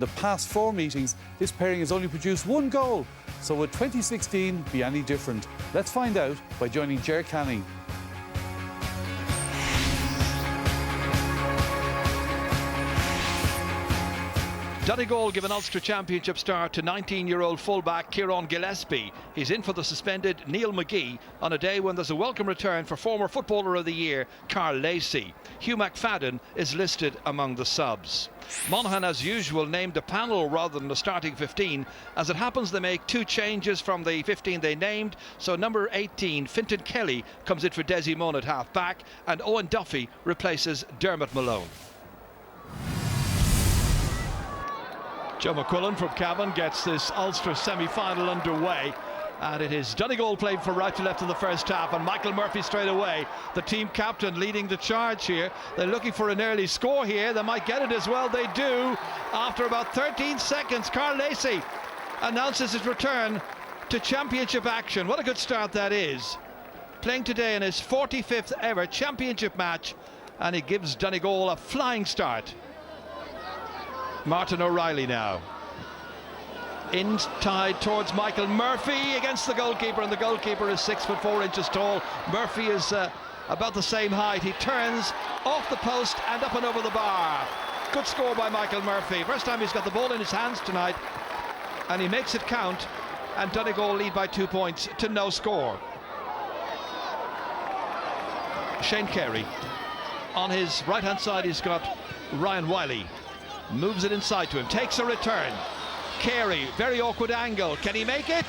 The past 4 meetings, this pairing has only produced 1 goal. So would 2016 be any different? Let's find out by joining Ger Canning. Donegal give an Ulster Championship start to 19-year-old fullback Kieran Gillespie. He's in for the suspended Neil McGee on a day when there's a welcome return for former Footballer of the Year Carl Lacey. Hugh McFadden is listed among the subs. Monaghan, as usual, named a panel rather than the starting 15. As it happens, they make 2 changes from the 15 they named. So number 18, Fintan Kelly, comes in for Desi Munn at half-back, and Owen Duffy replaces Dermot Malone. Joe McQuillan from Cavan gets this Ulster semi-final underway, and it is Donegal playing from right to left in the first half, and Michael Murphy straight away, the team captain, leading the charge here. They're looking for an early score here. They might get it as well. They do. After about 13 seconds, Carl Lacey announces his return to championship action. What a good start that is. Playing today in his 45th ever championship match, and he gives Donegal a flying start. Martin O'Reilly now. Inside towards Michael Murphy against the goalkeeper, and the goalkeeper is 6'4" tall. Murphy is about the same height. He turns off the post and up and over the bar. Good score by Michael Murphy. First time he's got the ball in his hands tonight, and he makes it count, and Donegal lead by 2 points to no score. Shane Carey. On his right hand side he's got Ryan Wiley. Moves it inside to him, takes a return. Carey, very awkward angle. Can he make it?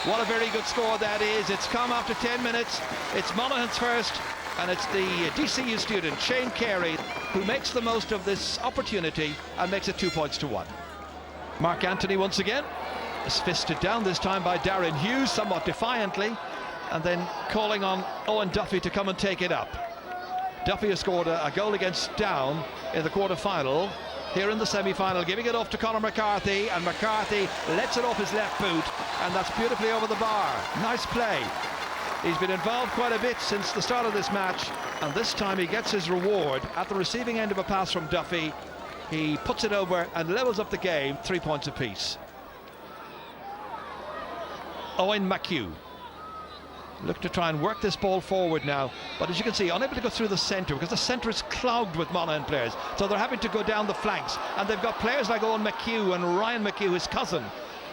What a very good score that is. It's come after 10 minutes. It's Monaghan's first, and it's the DCU student, Shane Carey, who makes the most of this opportunity and makes it 2 points to 1. Mark Anthony once again is fisted down, this time by Darren Hughes, somewhat defiantly, and then calling on Owen Duffy to come and take it up. Duffy has scored a goal against Down in the quarter-final. Here in the semi-final, giving it off to Conor McCarthy, and McCarthy lets it off his left boot, and that's beautifully over the bar. Nice play. He's been involved quite a bit since the start of this match, and this time he gets his reward at the receiving end of a pass from Duffy. He puts it over and levels up the game, 3 points apiece. Owen McHugh look to try and work this ball forward now, but as you can see, unable to go through the centre because the centre is clogged with Monaghan players, so they're having to go down the flanks, and they've got players like Owen McHugh and Ryan McHugh, his cousin,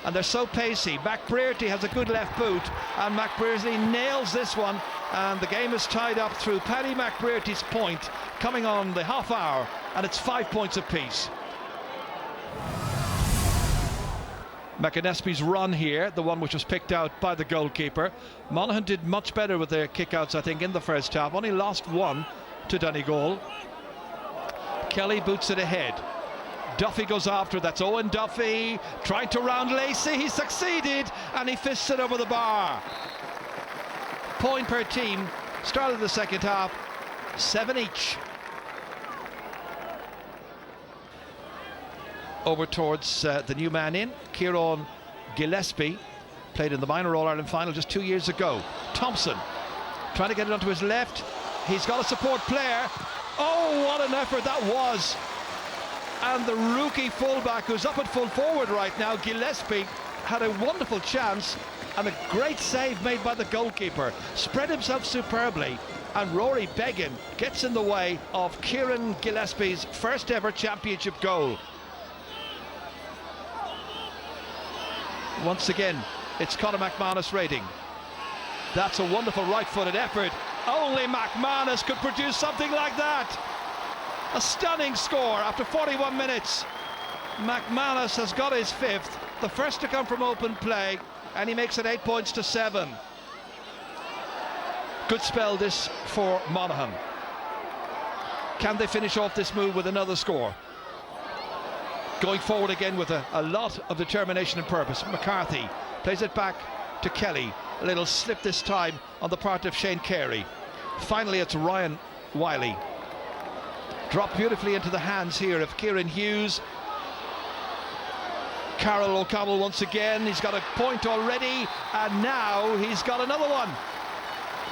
and they're so pacey. McBrearty has a good left boot, and McBrearty nails this one, and the game is tied up through Paddy McBrearty's point coming on the half hour, and it's 5 points apiece. McAnespi's run here, the one which was picked out by the goalkeeper. Monaghan did much better with their kickouts, I think, in the first half. Only lost 1 to Donegal. Kelly boots it ahead. Duffy goes after. That's Owen Duffy trying to round Lacey. He succeeded, and he fists it over the bar. Point per team. Started the second half, 7 each. Over towards the new man in, Kieran Gillespie, played in the minor All-Ireland final just 2 years ago. Thompson trying to get it onto his left. He's got a support player. Oh, what an effort that was. And the rookie fullback, who's up at full forward right now, Gillespie, had a wonderful chance, and a great save made by the goalkeeper. Spread himself superbly, and Rory Began gets in the way of Kieran Gillespie's first ever championship goal. Once again, it's Conor McManus rating. That's a wonderful right-footed effort. Only McManus could produce something like that. A stunning score after 41 minutes. McManus has got his 5th, the first to come from open play, and he makes it 8 points to 7. Good spell this for Monaghan. Can they finish off this move with another score? Going forward again with a lot of determination and purpose. McCarthy plays it back to Kelly. A little slip this time on the part of Shane Carey. Finally, it's Ryan Wiley. Dropped beautifully into the hands here of Kieran Hughes. Carol O'Connell once again. He's got a point already, and now he's got another one.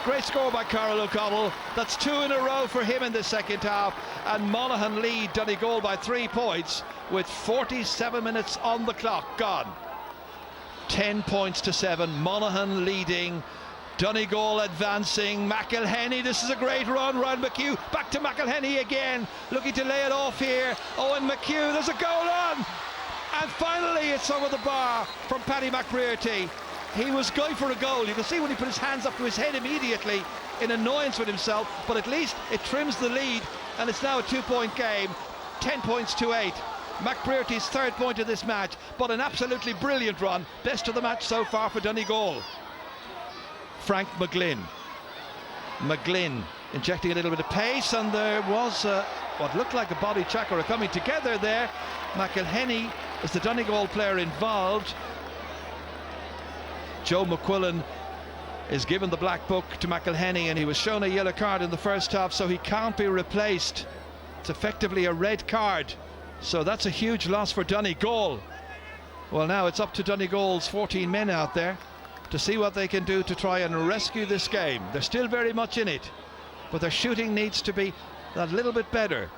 Great score by Carol O'Connell. That's 2 in a row for him in the second half. And Monaghan lead Donegal by 3 points with 47 minutes on the clock gone. 10 points to 7. Monaghan leading. Donegal advancing. McElhenney, this is a great run. Ryan McHugh back to McElhenney again, looking to lay it off here. Owen McHugh, there's a goal on, and finally it's over the bar from Paddy McBrearty. He was going for a goal. You can see when he put his hands up to his head immediately in annoyance with himself, but at least it trims the lead, and it's now a 2-point game. 10 points to 8. McBrearty's 3rd point of this match, but an absolutely brilliant run. Best of the match so far for Donegal. Frank McGlynn injecting a little bit of pace, and there was what looked like a body check or a coming together there. McElhenney is the Donegal player involved. Joe McQuillan is given the black book to McElhenney, and he was shown a yellow card in the first half, so he can't be replaced. It's effectively a red card, so that's a huge loss for Donegal. Well, now it's up to Donegal's 14 men out there to see what they can do to try and rescue this game. They're still very much in it, but their shooting needs to be a little bit better.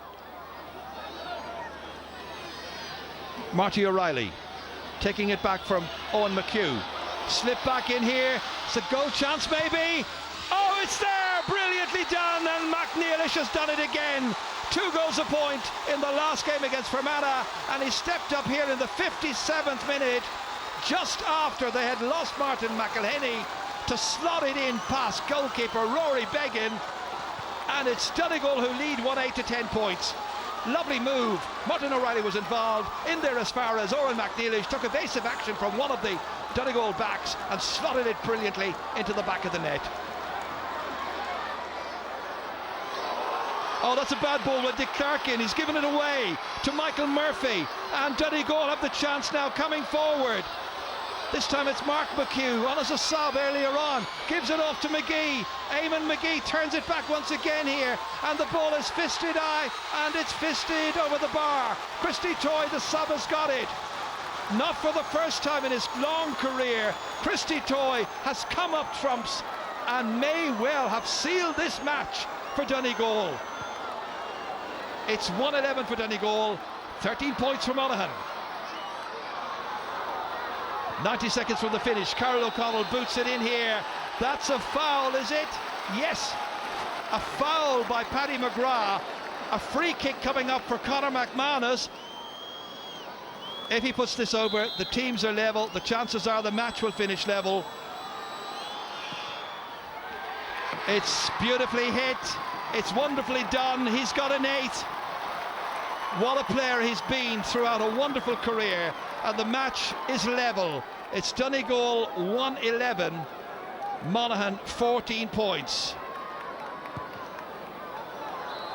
Marty O'Reilly taking it back from Owen McHugh. Slip back in here. It's a goal chance maybe. Oh, it's there! Brilliantly done, and McNeilish has done it again. 2 goals a point in the last game against Fermanagh, and he stepped up here in the 57th minute, just after they had lost Martin McElhenney, to slot it in past goalkeeper Rory Beggin, and it's Donegal who lead 1-8 to 10 points. Lovely move. Martin O'Reilly was involved in there as far as Owen McNeilish took evasive action from one of the Donegal backs and slotted it brilliantly into the back of the net. Oh, that's a bad ball with Dick Clark in. He's given it away to Michael Murphy, and Donegal have the chance now coming forward. This time it's Mark McHugh on as a sob earlier on, gives it off to McGee. Eamon McGee turns it back once again here, and the ball is fisted high, and it's fisted over the bar. Christy Toy, the sub, has got it. Not for the first time in his long career, Christy Toy has come up trumps and may well have sealed this match for Donegal. It's 1-11 for Donegal, 13 points for Monaghan. 90 seconds from the finish. Carol O'Connell boots it in here. That's a foul, is it? Yes, a foul by Paddy McGrath. A free kick coming up for Conor McManus. If he puts this over, the teams are level. The chances are the match will finish level. It's beautifully hit. It's wonderfully done. He's got an 8. What a player he's been throughout a wonderful career. And the match is level. It's Donegal 1-11, Monaghan 14 points.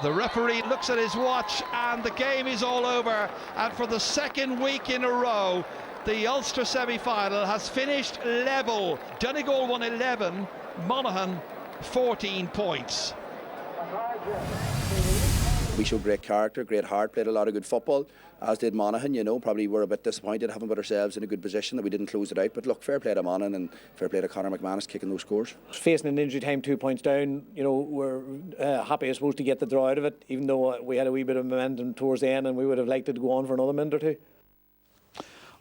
The referee looks at his watch, and the game is all over. And for the second week in a row, the Ulster semi-final has finished level. Donegal 1-11, Monaghan 14 points. We showed great character, great heart, played a lot of good football, as did Monaghan. You know, probably were a bit disappointed, haven't put ourselves in a good position that we didn't close it out. But look, fair play to Monaghan and fair play to Conor McManus kicking those scores. Facing an injury time 2 points down, you know, we're happy, I suppose, to get the draw out of it, even though we had a wee bit of momentum towards the end and we would have liked it to go on for another minute or two.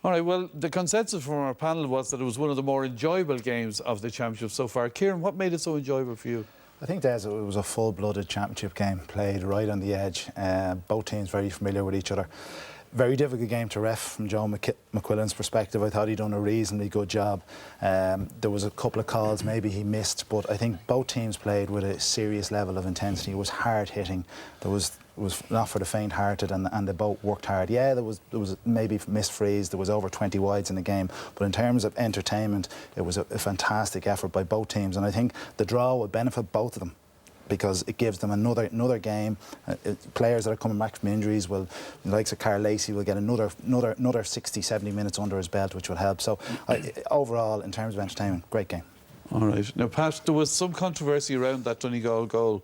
All right, well, the consensus from our panel was that it was one of the more enjoyable games of the championship so far. Kieran, what made it so enjoyable for you? I think, Des, it was a full-blooded championship game, played right on the edge. Both teams very familiar with each other. Very difficult game to ref from Joe McQuillan's perspective. I thought he'd done a reasonably good job. There was a couple of calls maybe he missed, but I think both teams played with a serious level of intensity. It was hard hitting. It was not for the faint-hearted, and they both worked hard. Yeah, there was maybe missed frees. There was over 20 wides in the game, but in terms of entertainment, it was a fantastic effort by both teams, and I think the draw will benefit both of them, because it gives them another game. Players that are coming back from injuries will, the likes of Carl Lacey, will get another 60, 70 minutes under his belt, which will help. So overall, in terms of entertainment, great game. All right. Now, Pat, there was some controversy around that Donegal goal.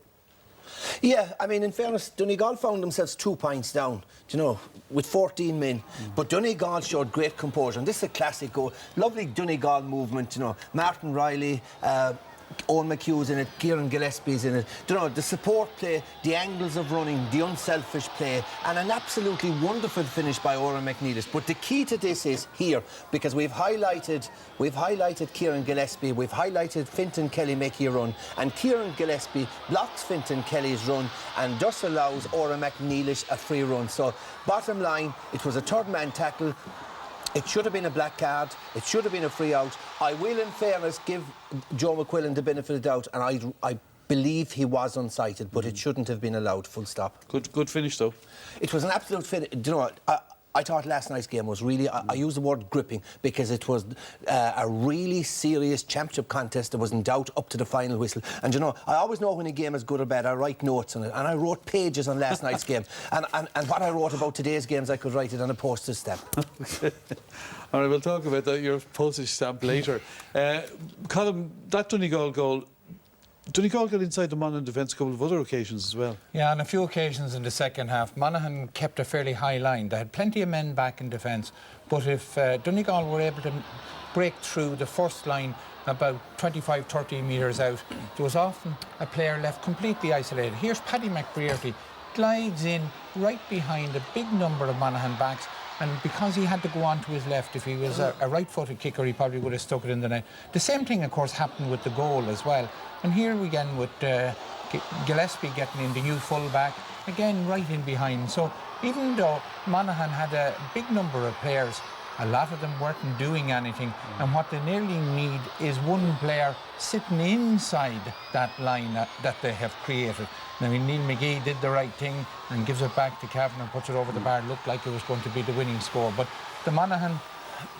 Yeah, I mean, in fairness, Donegal found themselves 2 points down, you know, with 14 men. But Donegal showed great composure. And this is a classic goal. Lovely Donegal movement, you know. Martin Riley, Owen McHugh's in it, Kieran Gillespie's in it. You know, the support play, the angles of running, the unselfish play, and an absolutely wonderful finish by Oren McNeilis. But the key to this is here, because we've highlighted Kieran Gillespie, we've highlighted Fintan Kelly making a run, and Kieran Gillespie blocks Fintan Kelly's run and thus allows Oren McNeilis a free run. So bottom line, it was a third man tackle. It should have been a black card. It should have been a free out. I will, in fairness, give Joe McQuillan the benefit of the doubt, and I believe he was unsighted, but it shouldn't have been allowed, full stop. Good finish, though. It was an absolute finish. Do you know what? I thought last night's game was really, I use the word gripping, because it was a really serious championship contest that was in doubt up to the final whistle. And you know, I always know when a game is good or bad. I write notes on it, and I wrote pages on last night's game. And what I wrote about today's games, I could write it on a postage stamp. All right, we'll talk about your postage stamp later. Colin, that Donegal goal, Donegal got inside the Monaghan defence a couple of other occasions as well. Yeah, on a few occasions in the second half, Monaghan kept a fairly high line. They had plenty of men back in defence, but if Donegal were able to break through the first line about 25-30 metres out, there was often a player left completely isolated. Here's Paddy McBrearty, glides in right behind a big number of Monaghan backs, and because he had to go on to his left, if he was a right-footed kicker, he probably would have stuck it in the net. The same thing, of course, happened with the goal as well. And here again with Gillespie getting in, the new full-back, again right in behind. So even though Monaghan had a big number of players, a lot of them weren't doing anything, and what they nearly need is one player sitting inside that line that they have created. Now, Neil McGee did the right thing and gives it back to Cavan and puts it over the bar. It looked like it was going to be the winning score, but the Monaghan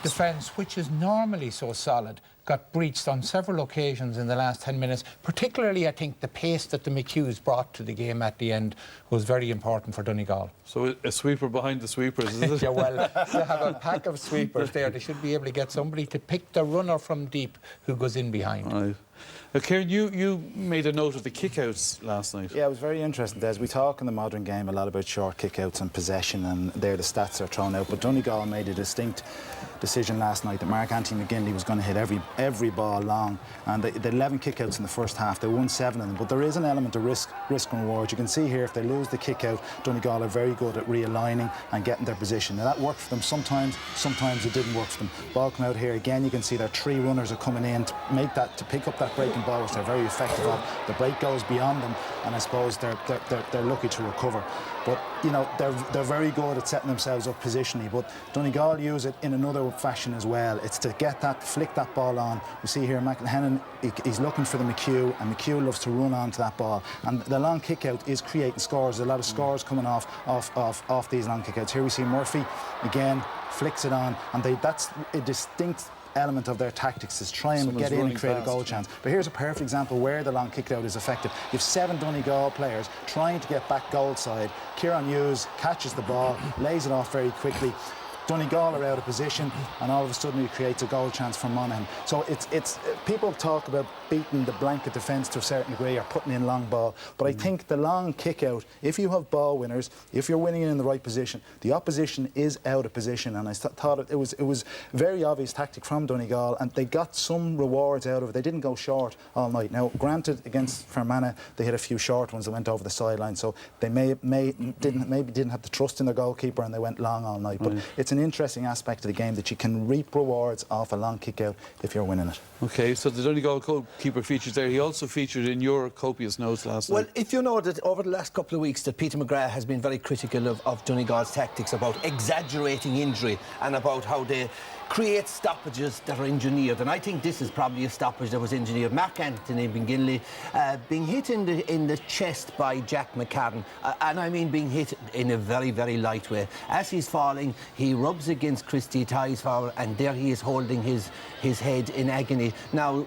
defence, which is normally so solid, got breached on several occasions in the last 10 minutes. Particularly, I think, the pace that the McHughes brought to the game at the end was very important for Donegal. So a sweeper behind the sweepers, is it? Yeah, well, they have a pack of sweepers there. They should be able to get somebody to pick the runner from deep who goes in behind. Right. Kieran, you made a note of the kickouts last night. Yeah, it was very interesting, Des. We talk in the modern game a lot about short kickouts and possession, and there the stats are thrown out. But Donegal made a distinct decision last night that Mark Anthony McGinley was going to hit every ball long, and they had 11 kickouts in the first half. They won 7 of them, but there is an element of risk and reward. You can see here, if they lose the kick-out, Donegal are very good at realigning and getting their position. Now that worked for them sometimes it didn't work for them. Ball come out here again, you can see their 3 runners are coming in to pick up that breaking ball, which they're very effective of. The break goes beyond them, and I suppose they're lucky to recover. But you know, they're very good at setting themselves up positionally. But Donegal use it in another fashion as well. It's to flick that ball on. We see here McHennon, he's looking for the McHugh, and McHugh loves to run onto that ball. And the long kick out is creating scores. There's a lot of scores coming off these long kick outs. Here we see Murphy again flicks it on, and that's a distinct element of their tactics, is try and get in and create a goal chance. But here's a perfect example where the long kick out is effective. You have 7 Donegal players trying to get back goal side. Kieran Hughes catches the ball, lays it off very quickly. Donegal are out of position, and all of a sudden it creates a goal chance for Monaghan. So it's people talk about beating the blanket defence to a certain degree, or putting in long ball, but I think the long kick out, if you have ball winners, if you're winning in the right position, the opposition is out of position, and I thought it was very obvious tactic from Donegal, and they got some rewards out of it. They didn't go short all night. Now granted, against Fermanagh they had a few short ones that went over the sideline, so they maybe didn't have the trust in their goalkeeper, and they went long all night. But it's an interesting aspect of the game that you can reap rewards off a long kick out if you're winning it. Okay, so the Donegal goalkeeper features there. He also featured in your copious notes last night. Well, if you know that over the last couple of weeks that Peter McGrath has been very critical of Donegal's tactics, about exaggerating injury and about how they create stoppages that are engineered, and I think this is probably a stoppage that was engineered. Mark Anthony McGinley being hit in the chest by Jack McCarran, and I mean being hit in a very, very light way. As he's falling, he rubs against Christy Tyesfowler, and there he is holding his head in agony. Now,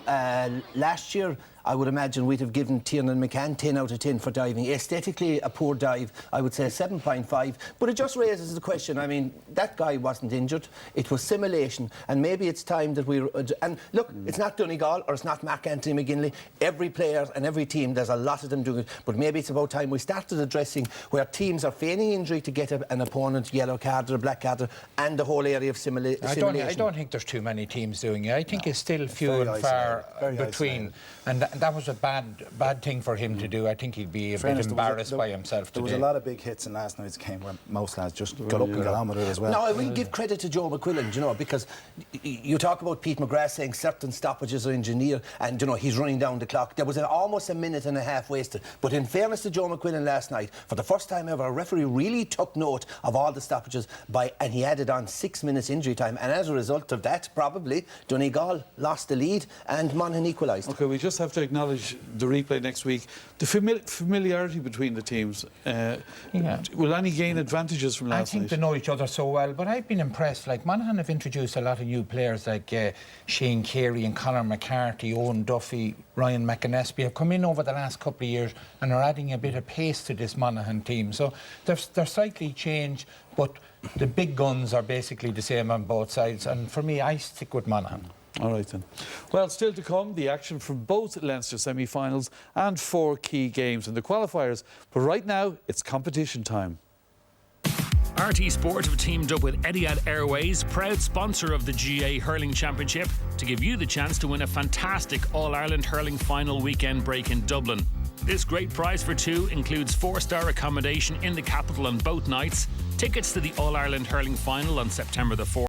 last year, I would imagine we'd have given Tiernan McCann 10 out of 10 for diving. Aesthetically, a poor dive, I would say 7.5. But it just raises the question. I mean, that guy wasn't injured. It was simulation. And maybe it's time that we... And look, it's not Donegal or it's not Mark Anthony McGinley. Every player and every team, there's a lot of them doing it. But maybe it's about time we started addressing where teams are feigning injury to get an opponent yellow card or a black card, and the whole area of simulation. I don't think there's too many teams doing it. I think it's still few and far between. And And that was a bad thing for him to do. I think he'd be a bit embarrassed by himself today. There was a lot of big hits in last night's game where most lads just got up and got on with it as well. No, I will give credit to Joe McQuillan, you know, because you talk about Pete McGrath saying certain stoppages are engineered, and you know he's running down the clock. There was almost a minute and a half wasted. But in fairness to Joe McQuillan last night, for the first time ever, a referee really took note of all the stoppages and he added on 6 minutes injury time. And as a result of that, probably Donegal lost the lead and Monaghan equalised. Okay, we just have to acknowledge the replay next week. The familiarity between the teams. Will any gain advantages from last night? I think they know each other so well, but I've been impressed. Like, Monaghan have introduced a lot of new players like Shane Carey and Conor McCarthy, Owen Duffy, Ryan McAnespie have come in over the last couple of years and are adding a bit of pace to this Monaghan team. So they're slightly changed, but the big guns are basically the same on both sides. And for me, I stick with Monaghan. All right then. Well, still to come, the action from both Leinster semi-finals and 4 key games in the qualifiers. But right now, it's competition time. RT Sport have teamed up with Etihad Airways, proud sponsor of the GA Hurling Championship, to give you the chance to win a fantastic All-Ireland Hurling final weekend break in Dublin. This great prize for 2 includes 4-star accommodation in the capital on both nights, tickets to the All-Ireland Hurling final on September the 4th,